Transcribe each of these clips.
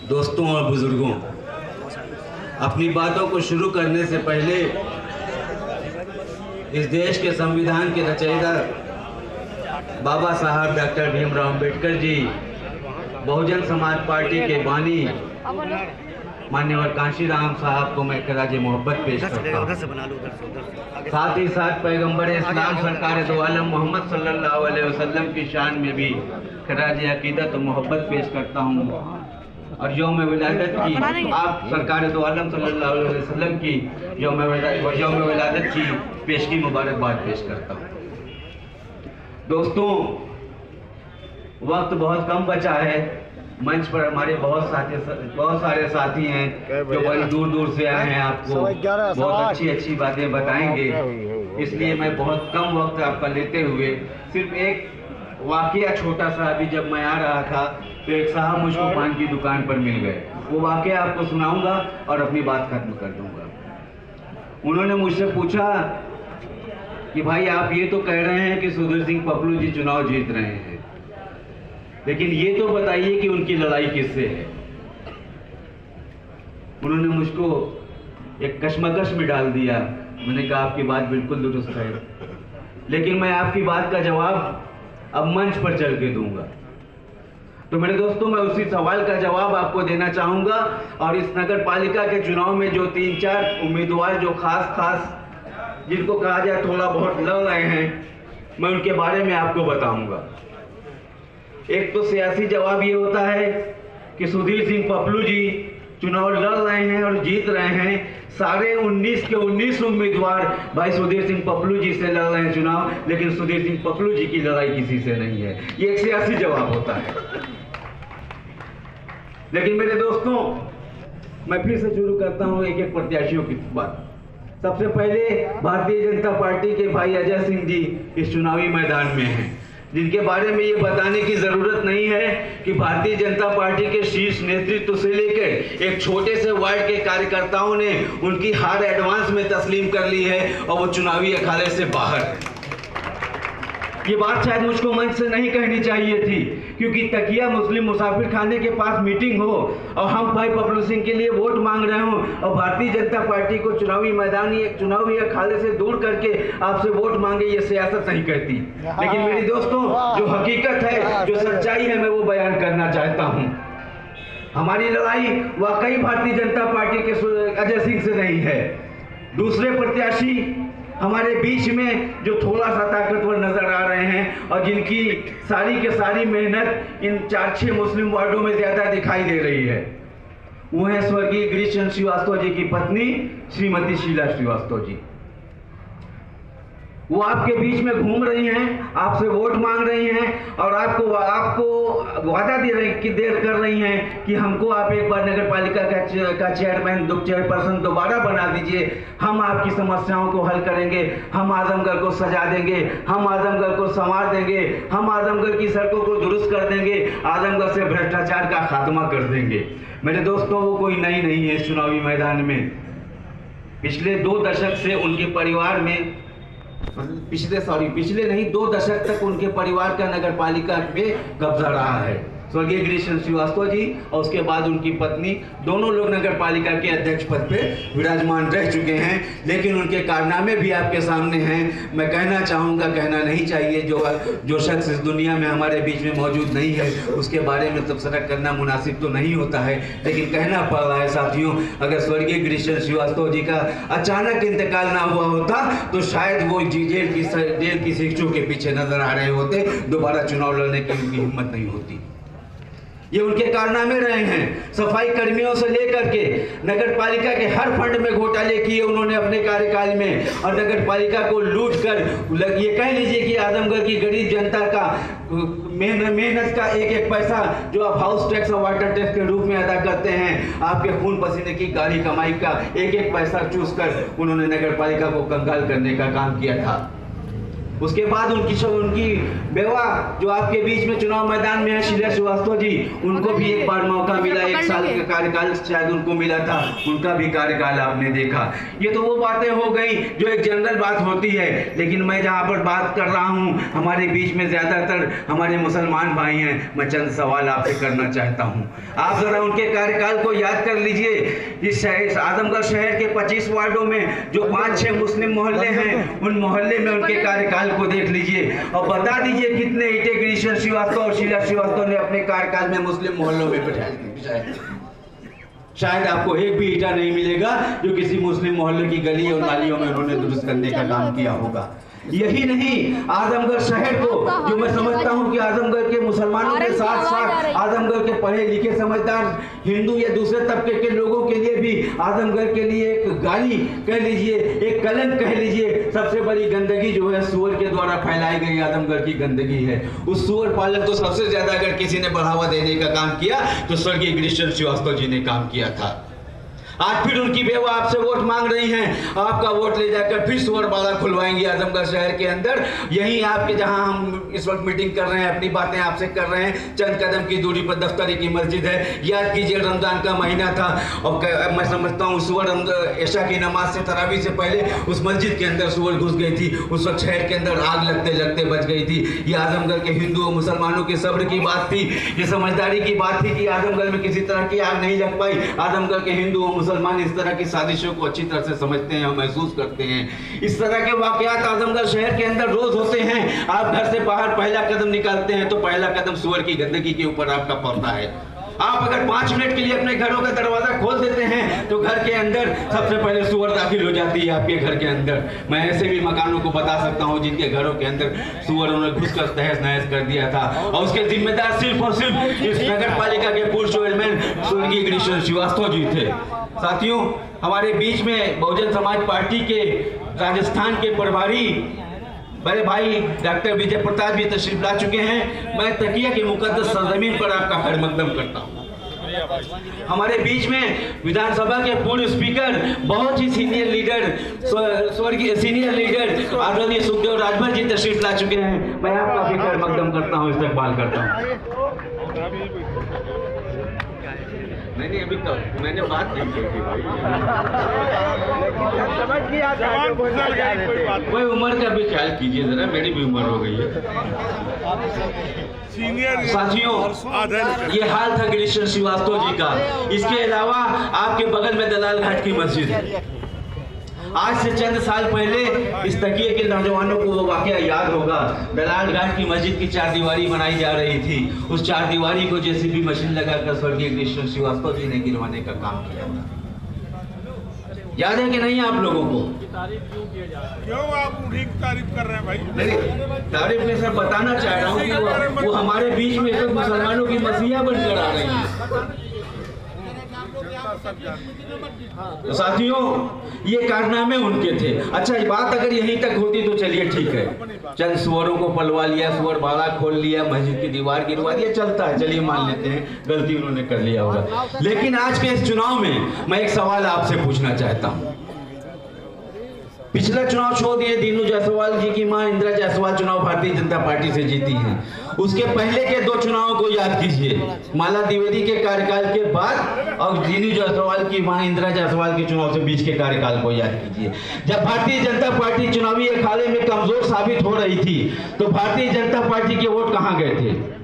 दोस्तों और बुजुर्गों, अपनी बातों को शुरू करने से पहले इस देश के संविधान के रचयिता बाबा साहब डॉक्टर भीमराव अम्बेडकर जी, बहुजन समाज पार्टी के बानी मान्यवर कांशीराम साहब को मैं खराज मोहब्बत पेश करता हूँ। साथ ही साथ पैगंबर इस्लाम सरकार दो आलम मोहम्मद सल्लल्लाहु अलैहि वसल्लम की शान में भी खराज अकीदत और मोहब्बत पेश करता हूँ और यौम विलादत की आप सरकार दो आलम सल्लल्लाहु अलैहि वसल्लम की यौम विलादत की पेशगी मुबारकबाद पेश करता हूँ। दोस्तों, वक्त बहुत कम बचा है। मंच पर हमारे बहुत सारे साथी हैं जो बड़ी दूर दूर से आए हैं, आपको बहुत अच्छी बातें बताएंगे। इसलिए मैं बहुत कम वक्त आपका लेते हुए सिर्फ एक वाकया छोटा सा, अभी जब मैं आ रहा था तो एक साहब मुझको पान की दुकान पर मिल गए। वो वाकया आपको सुनाऊंगा और अपनी बात खत्म कर दूंगा। उन्होंने मुझसे पूछा कि भाई, आप ये तो कह रहे हैं कि सुधीर सिंह पपलू जी चुनाव जीत रहे हैं, लेकिन ये तो बताइए कि उनकी लड़ाई किससे है। उन्होंने मुझको एक कश्मकश में डाल दिया। मैंने कहा आपकी बात बिल्कुल दुरुस्त है, लेकिन मैं आपकी बात का जवाब अब मंच पर चल के दूंगा। तो मेरे दोस्तों, मैं उसी सवाल का जवाब आपको देना चाहूंगा और इस नगर पालिका के चुनाव में जो 3-4 उम्मीदवार जो खास जिनको कहा जाए थोड़ा बहुत लड़ रहे हैं, मैं उनके बारे में आपको बताऊंगा। एक तो सियासी जवाब ये होता है कि सुधीर सिंह पपलू जी चुनाव लड़ रहे हैं और जीत रहे हैं। सारे 19 के 19 उम्मीदवार भाई सुधीर सिंह पपलू जी से लड़ रहे हैं चुनाव, लेकिन सुधीर सिंह पपलू जी की लड़ाई किसी से नहीं है। ये एक सियासी जवाब होता है। लेकिन मेरे दोस्तों, मैं फिर से शुरू करता हूं एक एक प्रत्याशियों की बात। सबसे पहले भारतीय जनता पार्टी के भाई अजय सिंह जी इस चुनावी मैदान में हैं, जिनके बारे में ये बताने की जरूरत नहीं है कि भारतीय जनता पार्टी के शीर्ष नेतृत्व से लेकर एक छोटे से वार्ड के कार्यकर्ताओं ने उनकी हार एडवांस में तस्लीम कर ली है और वो चुनावी अखाड़े से बाहर है। ये बात शायद मुझको मंच से नहीं कहनी चाहिए थी, क्योंकि तकिया मुस्लिम मुसाफिर खाने के पास मीटिंग हो और हम भाई पपलू सिंह के लिए वोट मांग रहे हो और भारतीय जनता पार्टी को चुनावी मैदानी एक चुनावी अखाड़े से दूर करके आपसे वोट मांगे, ये सियासत नहीं कहती। लेकिन मेरे दोस्तों, जो हकीकत है, जो सच्चाई है, मैं वो बयान करना चाहता हूँ। हमारी लड़ाई वाकई भारतीय जनता पार्टी के अजय सिंह से नहीं है। दूसरे प्रत्याशी हमारे बीच में जो थोड़ा सा ताकतवर नजर आ रहे हैं और जिनकी सारी के सारी मेहनत इन 4-6 मुस्लिम वार्डों में ज्यादा दिखाई दे रही है, वो है स्वर्गीय गिरीश श्रीवास्तव जी की पत्नी श्रीमती शीला श्रीवास्तव जी। वो आपके बीच में घूम रही हैं, आपसे वोट मांग रही हैं और आपको वादा देर कर रही हैं कि हमको आप एक बार नगर पालिका का चेयरमैन चेयरपर्सन दोबारा बना दीजिए, हम आपकी समस्याओं को हल करेंगे, हम आजमगढ़ को सजा देंगे, हम आजमगढ़ को संवार देंगे, हम आजमगढ़ की सड़कों को दुरुस्त कर देंगे, आजमगढ़ से भ्रष्टाचार का खात्मा कर देंगे। मेरे दोस्तों, वो कोई नई नहीं है इस चुनावी मैदान में। पिछले 2 दशक से उनके परिवार में पिछले नहीं 2 दशक तक उनके परिवार का नगर पालिका पे कब्जा रहा है। स्वर्गीय गिरीश श्रीवास्तव जी और उसके बाद उनकी पत्नी, दोनों लोग नगर पालिका के अध्यक्ष पद पे विराजमान रह चुके हैं, लेकिन उनके कारनामे भी आपके सामने हैं। मैं कहना चाहूँगा, कहना नहीं चाहिए, जो शख्स इस दुनिया में हमारे बीच में मौजूद नहीं है उसके बारे में तबसरा करना मुनासिब तो नहीं होता है, लेकिन कहना पड़ रहा है साथियों। अगर स्वर्गीय गिरीश श्रीवास्तव जी का अचानक इंतकाल ना हुआ होता तो शायद वो जेल की शिक्षों के पीछे नजर आ रहे होते, दोबारा चुनाव लड़ने की उनकी हिम्मत नहीं होती। ये उनके कारनामे रहे हैं। सफाई कर्मियों से लेकर के नगर पालिका के हर फंड में घोटाले किए उन्होंने अपने कार्यकाल में और नगर पालिका को लूट कर, ये कह लीजिए कि आजमगढ़ की गरीब जनता का मेहनत का एक एक पैसा जो आप हाउस टैक्स और वाटर टैक्स के रूप में अदा करते हैं, आपके खून पसीने की गाढ़ी कमाई का एक एक पैसा चूस कर उन्होंने नगर पालिका को कंगाल करने का काम किया था। उसके बाद उनकी बेवा जो आपके बीच में चुनाव मैदान में है, शीला श्रीवास्तव जी, उनको भी एक बार मौका मिला, 1 साल का कार्यकाल शायद उनको मिला था, उनका भी कार्यकाल आपने देखा। ये तो वो बातें हो गई जो एक जनरल बात होती है, लेकिन मैं जहाँ पर बात कर रहा हूँ, हमारे बीच में ज्यादातर हमारे मुसलमान भाई हैं, मैं चंद सवाल आपसे करना चाहता हूँ। आप जरा उनके कार्यकाल को याद कर लीजिए। इस आजमगढ़ शहर के 25 वार्डों में जो 5-6 मुस्लिम मोहल्ले हैं, उन मोहल्ले में उनके कार्यकाल को देख लीजिए और बता दीजिए कितने ईंटें गिरीश्वर श्रीवास्तव और शीला श्रीवास्तव ने अपने कार्यकाल में मुस्लिम मोहल्लों में बिछाए। शायद आपको एक भी ईंटा नहीं मिलेगा जो किसी मुस्लिम मोहल्ले की गली और नालियों में उन्होंने दुरुस्त करने का काम किया होगा। यही नहीं, आजमगढ़ शहर को जो मैं समझता हूं कि आजमगढ़ के मुसलमानों के साथ साथ आजमगढ़ के पढ़े लिखे समझदार हिंदू या दूसरे तबके के लोगों के लिए भी आजमगढ़ के लिए एक गाली कह लीजिए, एक कलंक कह लीजिए। सबसे बड़ी गंदगी जो है सुअर के द्वारा फैलाई गई आजमगढ़ की गंदगी है। उस सुअर पालन को सबसे ज्यादा अगर किसी ने बढ़ावा देने का काम किया तो स्वर्गीय गिरीश्वर श्रीवास्तव जी ने काम किया था। आज फिर उनकी बेवा आपसे वोट मांग रही हैं, आपका वोट ले जाकर फिर सुअर बाड़ा खुलवाएंगी आजमगढ़ शहर के अंदर। यहीं आपके जहां हम इस वक्त मीटिंग कर रहे हैं, अपनी बातें आपसे कर रहे हैं, चंद कदम की दूरी पर दफ्तरी की मस्जिद है। याद कीजिए रमजान का महीना था और मैं समझता हूँ सुअर ऐशा की नमाज से तरावी से पहले उस मस्जिद के अंदर सुअर घुस गई थी। उस वक्त शहर के अंदर आग लगते लगते बच गई थी। ये आजमगढ़ के हिंदू और मुसलमानों के सब्र की बात थी, ये समझदारी की बात थी कि आजमगढ़ में किसी तरह की आग नहीं लग पाई। आजमगढ़ के हिंदू और मुसलमान इस तरह की साजिशों को अच्छी तरह से समझते हैं और महसूस करते हैं। इस तरह के वाकयात आजमगढ़ शहर के अंदर रोज होते हैं। आप घर से बाहर पहला कदम निकालते हैं तो पहला कदम सुअर की गंदगी के ऊपर आपका पड़ता है। आप अगर 5 मिनट के लिए अपने घरों का दरवाजा खोल देते हैं तो घर के अंदर सबसे पहले सुअर दाखिल हो जाती है आपके घर के अंदर। मैं ऐसे भी मकानों को बता सकता हूं जिनके घरों के अंदर सुअर उन्होंने घुसकर तहस नहस कर दिया था और उसके जिम्मेदार सिर्फ और सिर्फ इस नगर पालिका के पूर्व चेयरमैन स्वर्गीय गिरीश्वर श्रीवास्तव जी थे। साथियों, हमारे बीच में बहुजन समाज पार्टी के राजस्थान के प्रभारी बड़े भाई डॉक्टर विजय प्रताप जी तशरीफ ला चुके हैं। मैं तकिया की मुकद्दस सरजमीन पर आपका खैर मकदम करता हूँ। हमारे बीच में विधानसभा के पूर्व स्पीकर, बहुत ही सीनियर लीडर, स्वर्गीय सीनियर लीडर आदरणीय सुखदेव राजभर जी तशरीफ ला चुके हैं। मैं आपका भी खैर मकदम करता हूँ, इस्तकबाल करता हूँ। नहीं अभी तो मैंने बात नहीं की थी भाई। कोई उम्र का भी ख्याल कीजिए जरा, मेरी भी उम्र हो गई है। साथियों, ये हाल था गिरीश्वर श्रीवास्तव जी का। इसके अलावा आपके बगल में दलाल घाट की मस्जिद है। आज से चंद साल पहले इस तकिए के नौजवानों को वो वाकया याद होगा। दलाल घाट की मस्जिद की 4 दीवारी बनाई जा रही थी। उस 4 दीवारी को जेसीबी मशीन लगाकर स्वर्गीय गिरीश्वर श्रीवास्तव जी ने गिरवाने का काम किया था। याद है कि नहीं आप लोगों को? क्यों आप उन्हीं की तारीफ कर रहे हैं भाई? नहीं, तारीफ में सर बताना चाह रहा हूँ कि वो हमारे बीच में तो मुसलमानों की मसीहा बनकर आ रही है। तो साथियों, ये कारनामे उनके थे। अच्छा, बात अगर यहीं तक होती तो चलिए ठीक है, चंद सुअरों को पलवा लिया, सुअर बाड़ा खोल लिया, मस्जिद की दीवार गिरवा दिया, चलता है, चलिए मान लेते हैं गलती उन्होंने कर लिया होगा। लेकिन आज के इस चुनाव में मैं एक सवाल आपसे पूछना चाहता हूं। पिछला चुनाव छोड़ दिए, दीनू जायसवाल जी की मां इंदिरा जायसवाल चुनाव भारतीय जनता पार्टी से जीती हैं। उसके पहले के 2 चुनावों को याद कीजिए, माला द्विवेदी के कार्यकाल के बाद और दीनू जायसवाल की मां इंदिरा जायसवाल के चुनाव से बीच के कार्यकाल को याद कीजिए। जब भारतीय जनता पार्टी चुनावी अखाड़े में कमजोर साबित हो रही थी तो भारतीय जनता पार्टी के वोट कहां गए थे?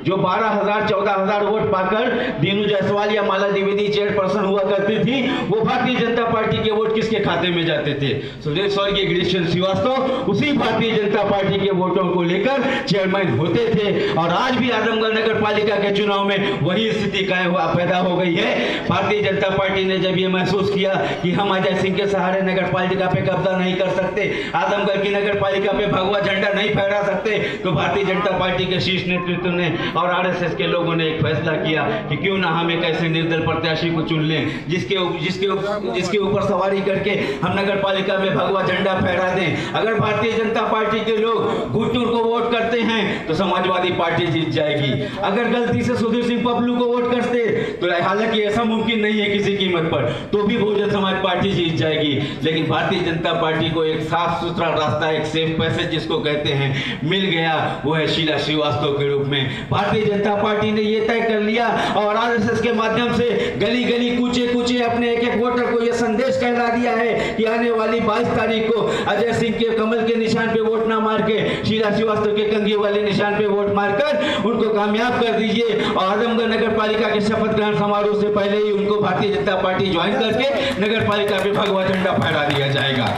जो 12,000 14,000 वोट पाकर दीनू जायसवाल या माला द्विवेदी चेयरपर्सन हुआ करती थी, वो भारतीय जनता पार्टी के वोट किसके खाते में जाते थे? स्वर्गीय गिरीश्वर श्रीवास्तव उसी भारतीय जनता पार्टी के वोटों को लेकर चेयरमैन होते थे। और आज भी आजमगढ़ नगर पालिका के चुनाव में वही स्थिति पैदा हो गई है। भारतीय जनता पार्टी ने जब ये महसूस किया कि हम अजय सिंह के सहारे नगर पालिका पे कब्जा नहीं कर सकते, आजमगढ़ की नगर पालिका पे भगवा झंडा नहीं फहरा सकते, तो भारतीय जनता पार्टी के शीर्ष नेतृत्व ने और आरएसएस के लोगों ने एक फैसला किया कि क्यों ना हम एक ऐसे निर्दल प्रत्याशी को चुन लें जिसके ऊपर सवारी करके हम नगर पालिका में भगवा झंडा फहरा दें। अगर भारतीय जनता पार्टी के लोग गुट्टूर को वोट करते हैं तो समाजवादी पार्टी जीत जाएगी। अगर गलती से सुधीर सिंह पपलू को वोट करते तो हालांकि ऐसा मुमकिन नहीं है किसी कीमत पर, तो भी बहुजन समाज पार्टी जीत जाएगी। लेकिन भारतीय जनता पार्टी को एक साफ सुथरा रास्ता, एक सेफ पैसेज जिसको कहते हैं, मिल गया। वो है शीला श्रीवास्तव के रूप में। भारतीय जनता पार्टी ने ये तय कर लिया और आरएसएस के माध्यम से गली गली कूचे कूचे अपने एक एक वोटर को यह संदेश कहला दिया है कि आने वाली 22 तारीख को अजय सिंह के कमल के निशान पे वोट ना मार के शीला श्रीवास्तव के कंघी वाले निशान पे वोट मारकर उनको कामयाब कर दीजिए। और आजमगढ़ नगर पालिका के शपथ ग्रहण समारोह से पहले ही उनको भारतीय जनता पार्टी ज्वाइन करके नगर पालिका पे भगवा झंडा फहरा दिया जाएगा।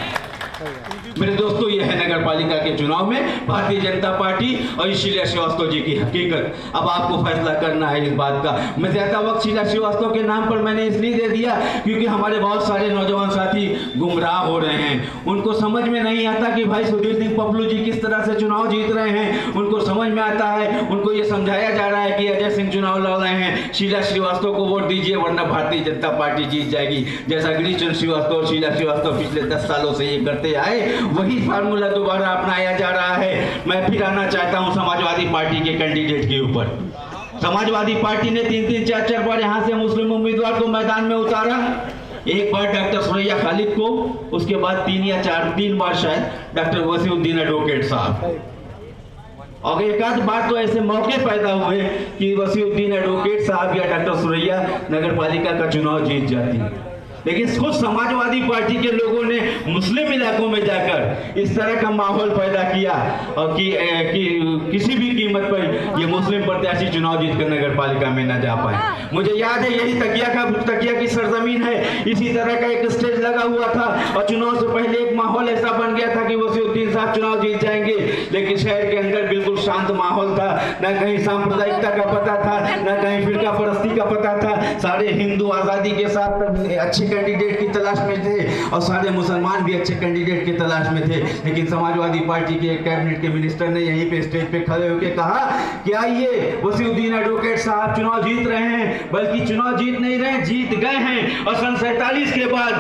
मेरे दोस्तों, यह है नगर पालिका के चुनाव में भारतीय जनता पार्टी और शीला श्रीवास्तव जी की हकीकत। अब आपको फैसला करना है इस बात का। मैं ज्यादा वक्त शीला श्रीवास्तव के नाम पर मैंने इसलिए दे दिया क्योंकि हमारे बहुत सारे नौजवान साथी गुमराह हो रहे हैं। उनको समझ में नहीं आता कि भाई सुधीर सिंह पपलू जी किस तरह से चुनाव जीत रहे हैं। उनको समझ में आता है, उनको ये समझाया जा रहा है कि अजय सिंह चुनाव लड़ रहे हैं, शीला श्रीवास्तव को वोट दीजिए वरना भारतीय जनता पार्टी जीत जाएगी। जैसा गिरीश चंद्र श्रीवास्तव और शीला श्रीवास्तव पिछले 10 सालों से ये करते आए, वही फार्मूला दोबारा अपनाया जा रहा है। मैं फिर आना चाहता हूं समाजवादी पार्टी के कैंडिडेट के ऊपर। समाजवादी पार्टी ने 3-3, 4-4 बार यहां से मुस्लिम उम्मीदवार को मैदान में उतारा। एक बार डॉक्टर सुरैया खालिद को, उसके बाद 3 बार शायद डॉक्टर वसीउद्दीन एडवोकेट साहब। और एक आध बार तो ऐसे मौके पैदा हुए कि वसीउद्दीन एडवोकेट साहब या डॉक्टर सुरैया नगर पालिका का चुनाव जीत जाती है। लेकिन खुद समाजवादी पार्टी के लोगों ने मुस्लिम इलाकों में जाकर इस तरह का माहौल पैदा किया और कि किसी भी कीमत पर ये मुस्लिम प्रत्याशी चुनाव जीतकर नगर पालिका में न जा पाए। मुझे याद है यही तकिया की सरजमीन है, इसी तरह का एक स्टेज लगा हुआ था और चुनाव से पहले एक माहौल ऐसा बन गया था कि वसीउद्दीन साहब चुनाव जीत जाएंगे। लेकिन शहर के अंदर बिल्कुल शांत माहौल था, न कहीं सांप्रदायिकता का पता था, न कहीं फिरका परस्ती का पता था। सारे हिंदू आजादी के साथ अच्छे कैंडिडेट की तलाश में थे और सारे मुसलमान भी अच्छे कैंडिडेट की तलाश में थे। लेकिन समाजवादी पार्टी के कैबिनेट के मिनिस्टर ने यहीं पे स्टेज पे खड़े होकर कहा कि आइए, वसीउद्दीन एडवोकेट साहब चुनाव जीत रहे हैं, बल्कि चुनाव जीत नहीं रहे, जीत गए हैं। और सन 47 के बाद